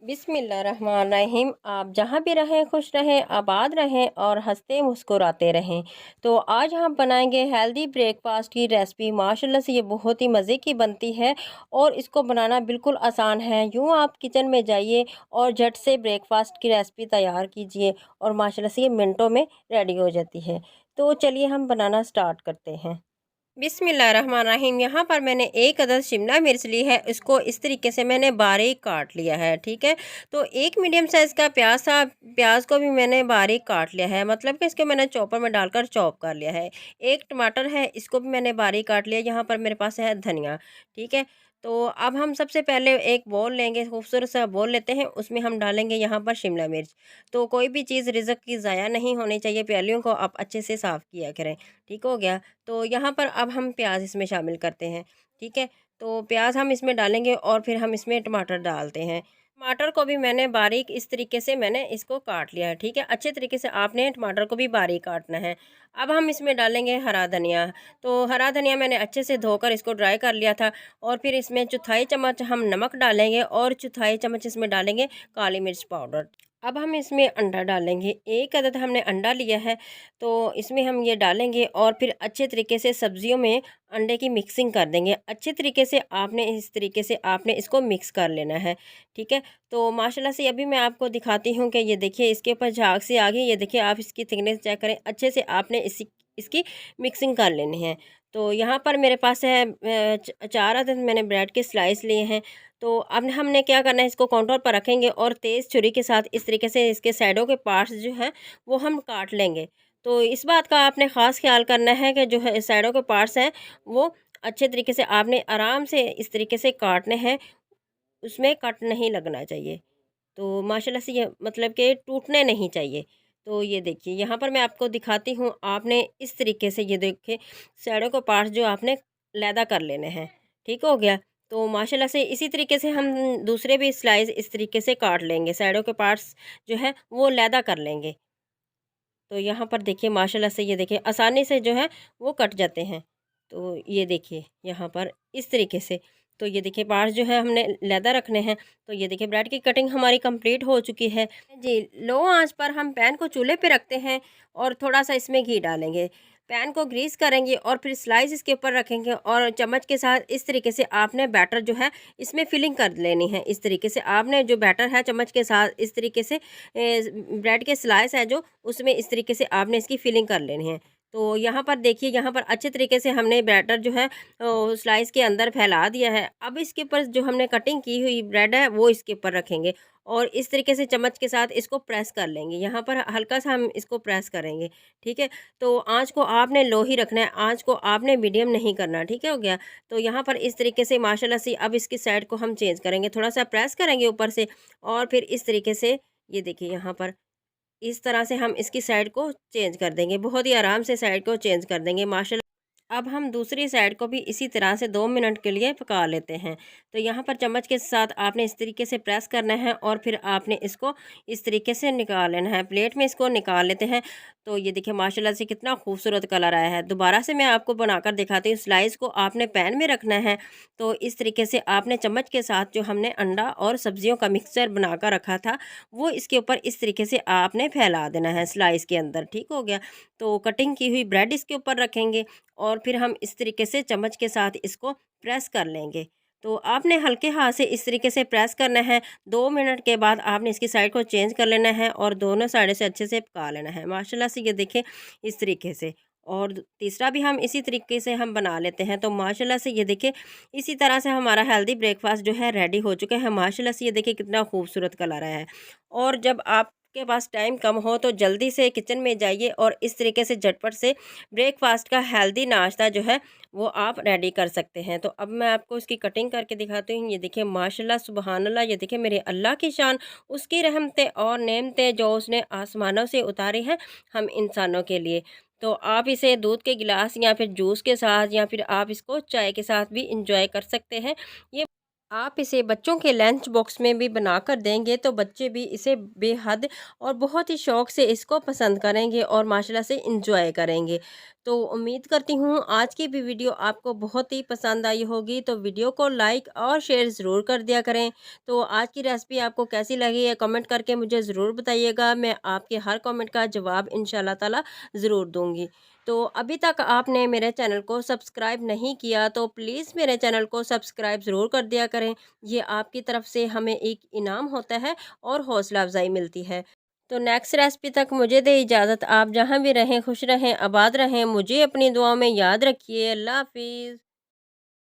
बिस्मिल्लाहिर्रहमानिर्रहीम। आप जहाँ भी रहें खुश रहें, आबाद रहें और हंसते मुस्कुराते रहें। तो आज हम बनाएंगे हेल्दी ब्रेकफास्ट की रेसिपी। माशाल्लाह से ये बहुत ही मज़े की बनती है और इसको बनाना बिल्कुल आसान है। यूँ आप किचन में जाइए और झट से ब्रेकफास्ट की रेसिपी तैयार कीजिए और माशाल्लाह से ये मिनटों में रेडी हो जाती है। तो चलिए हम बनाना स्टार्ट करते हैं। बिस्मिल्लाहिर्रहमानिर्रहीम। यहाँ पर मैंने एक अदद शिमला मिर्च ली है। इसको इस तरीके से मैंने बारीक काट लिया है, ठीक है। तो एक मीडियम साइज़ का प्याज था, प्याज को भी मैंने बारीक काट लिया है, मतलब कि इसको मैंने चॉपर में डालकर चॉप कर लिया है। एक टमाटर है, इसको भी मैंने बारीक काट लिया। यहाँ पर मेरे पास है धनिया, ठीक है। तो अब हम सबसे पहले एक बॉल लेंगे, खूबसूरत सा बॉल लेते हैं, उसमें हम डालेंगे यहाँ पर शिमला मिर्च। तो कोई भी चीज़ रिज़्क की ज़ाया नहीं होनी चाहिए, प्यालियों को आप अच्छे से साफ़ किया करें। ठीक हो गया। तो यहाँ पर अब हम प्याज इसमें शामिल करते हैं, ठीक है। तो प्याज हम इसमें डालेंगे और फिर हम इसमें टमाटर डालते हैं। टमाटर को भी मैंने बारीक इस तरीके से मैंने इसको काट लिया है, ठीक है। अच्छे तरीके से आपने टमाटर को भी बारीक काटना है। अब हम इसमें डालेंगे हरा धनिया। तो हरा धनिया मैंने अच्छे से धोकर इसको ड्राई कर लिया था और फिर इसमें चौथाई चम्मच हम नमक डालेंगे और चौथाई चम्मच इसमें डालेंगे काली मिर्च पाउडर। अब हम इसमें अंडा डालेंगे। एक अदद हमने अंडा लिया है, तो इसमें हम ये डालेंगे और फिर अच्छे तरीके से सब्जियों में अंडे की मिक्सिंग कर देंगे। अच्छे तरीके से आपने इस तरीके से आपने इसको मिक्स कर लेना है, ठीक है। तो माशाल्लाह से अभी मैं आपको दिखाती हूँ कि ये देखिए इसके ऊपर झाग से आ गई। ये देखिए आप इसकी थिकनेस चेक करें, अच्छे से आपने इसकी मिक्सिंग कर लेनी है। तो यहाँ पर मेरे पास है 4 अदद मैंने ब्रेड के स्लाइस लिए हैं। तो अब हमने क्या करना है, इसको काउंटर पर रखेंगे और तेज़ छुरी के साथ इस तरीके से इसके साइडों के पार्ट्स जो हैं वो हम काट लेंगे। तो इस बात का आपने ख़ास ख्याल करना है कि जो है साइडों के पार्ट्स हैं वो अच्छे तरीके से आपने आराम से इस तरीके से काटने हैं, उसमें कट नहीं लगना चाहिए। तो माशाल्लाह से ये मतलब कि टूटने नहीं चाहिए। तो ये देखिए यहाँ पर मैं आपको दिखाती हूँ, आपने इस तरीके से ये देखिए साइडों के पार्ट्स जो आपने लैदा कर लेने हैं, ठीक हो गया। तो माशाल्लाह से इसी तरीके से हम दूसरे भी स्लाइस इस तरीके से काट लेंगे, साइडों के पार्ट्स जो है वो लैदा कर लेंगे। तो यहाँ पर देखिए माशाल्लाह से ये देखिए आसानी से जो है वो कट जाते हैं। तो ये देखिए यहाँ पर इस तरीके से। तो ये देखिए पार्ट्स जो है हमने लैदा रखने हैं। तो ये देखिए ब्रेड की कटिंग हमारी कंप्लीट हो चुकी है जी। लो आंच पर हम पैन को चूल्हे पे रखते हैं और थोड़ा सा इसमें घी डालेंगे। पैन को ग्रीस करेंगे और फिर स्लाइस इसके ऊपर रखेंगे और चम्मच के साथ इस तरीके से आपने बैटर जो है इसमें फिलिंग कर लेनी है। इस तरीके से आपने जो बैटर है चम्मच के साथ इस तरीके से ब्रेड के स्लाइस है जो उसमें इस तरीके से आपने इसकी फिलिंग कर लेनी है। तो यहाँ पर देखिए यहाँ पर अच्छे तरीके से हमने बैटर जो है स्लाइस के अंदर फैला दिया है। अब इसके ऊपर जो हमने कटिंग की हुई ब्रेड है वो इसके ऊपर रखेंगे और इस तरीके से चम्मच के साथ इसको प्रेस कर लेंगे। यहाँ पर हल्का सा हम इसको प्रेस करेंगे, ठीक है। तो आँच को आपने लो ही रखना है, आँच को आपने मीडियम नहीं करना, ठीक है हो गया। तो यहाँ पर इस तरीके से माशाल्लाह से अब इसकी साइड को हम चेंज करेंगे, थोड़ा सा प्रेस करेंगे ऊपर से और फिर इस तरीके से ये देखिए यहाँ पर इस तरह से हम इसकी साइड को चेंज कर देंगे, बहुत ही आराम से साइड को चेंज कर देंगे माशाल्लाह। अब हम दूसरी साइड को भी इसी तरह से 2 मिनट के लिए पका लेते हैं। तो यहाँ पर चम्मच के साथ आपने इस तरीके से प्रेस करना है और फिर आपने इसको इस तरीके से निकाल लेना है। प्लेट में इसको निकाल लेते हैं। तो ये देखिए माशाल्लाह से कितना खूबसूरत कलर आया है। दोबारा से मैं आपको बनाकर दिखाती हूँ। स्लाइस को आपने पैन में रखना है। तो इस तरीके से आपने चम्मच के साथ जो हमने अंडा और सब्जियों का मिक्सचर बनाकर रखा था वो इसके ऊपर इस तरीके से आपने फैला देना है स्लाइस के अंदर, ठीक हो गया। तो कटिंग की हुई ब्रेड इसके ऊपर रखेंगे और फिर हम इस तरीके से चम्मच के साथ इसको प्रेस कर लेंगे। तो आपने हल्के हाथ से इस तरीके से प्रेस करना है। 2 मिनट के बाद आपने इसकी साइड को चेंज कर लेना है और दोनों साइड से अच्छे से पका लेना है माशाल्लाह से। ये देखें इस तरीके से। और तीसरा भी हम इसी तरीके से हम बना लेते हैं। तो माशाल्लाह से ये देखिए इसी तरह से हमारा हेल्दी ब्रेकफास्ट जो है रेडी हो चुका है। माशाल्लाह से ये देखिए कितना खूबसूरत कलर आया है। और जब आपके पास टाइम कम हो तो जल्दी से किचन में जाइए और इस तरीके से झटपट से ब्रेकफास्ट का हेल्दी नाश्ता जो है वो आप रेडी कर सकते हैं। तो अब मैं आपको इसकी कटिंग करके दिखाती हूँ। ये देखिए माशाल्लाह सुबहान अल्लाह, ये देखिए मेरे अल्लाह की शान, उसकी रहमतें और नेमतें जो उसने आसमानों से उतारी हैं हम इंसानों के लिए। तो आप इसे दूध के गिलास या फिर जूस के साथ या फिर आप इसको चाय के साथ भी इंजॉय कर सकते हैं। ये आप इसे बच्चों के लंच बॉक्स में भी बनाकर देंगे तो बच्चे भी इसे बेहद और बहुत ही शौक़ से इसको पसंद करेंगे और माशाल्लाह से इंजॉय करेंगे। तो उम्मीद करती हूँ आज की भी वीडियो आपको बहुत ही पसंद आई होगी, तो वीडियो को लाइक और शेयर ज़रूर कर दिया करें। तो आज की रेसिपी आपको कैसी लगी है कमेंट करके मुझे ज़रूर बताइएगा। मैं आपके हर कमेंट का जवाब इंशाल्लाह ताला ज़रूर दूँगी। तो अभी तक आपने मेरे चैनल को सब्सक्राइब नहीं किया तो प्लीज़ मेरे चैनल को सब्सक्राइब ज़रूर कर दिया करें। ये आपकी तरफ से हमें एक इनाम होता है और हौसला अफ़ज़ाई मिलती है। तो नेक्स्ट रेसिपी तक मुझे दें इजाज़त। आप जहाँ भी रहें खुश रहें, आबाद रहें। मुझे अपनी दुआओं में याद रखिए। अल्लाह हाफ़िज़।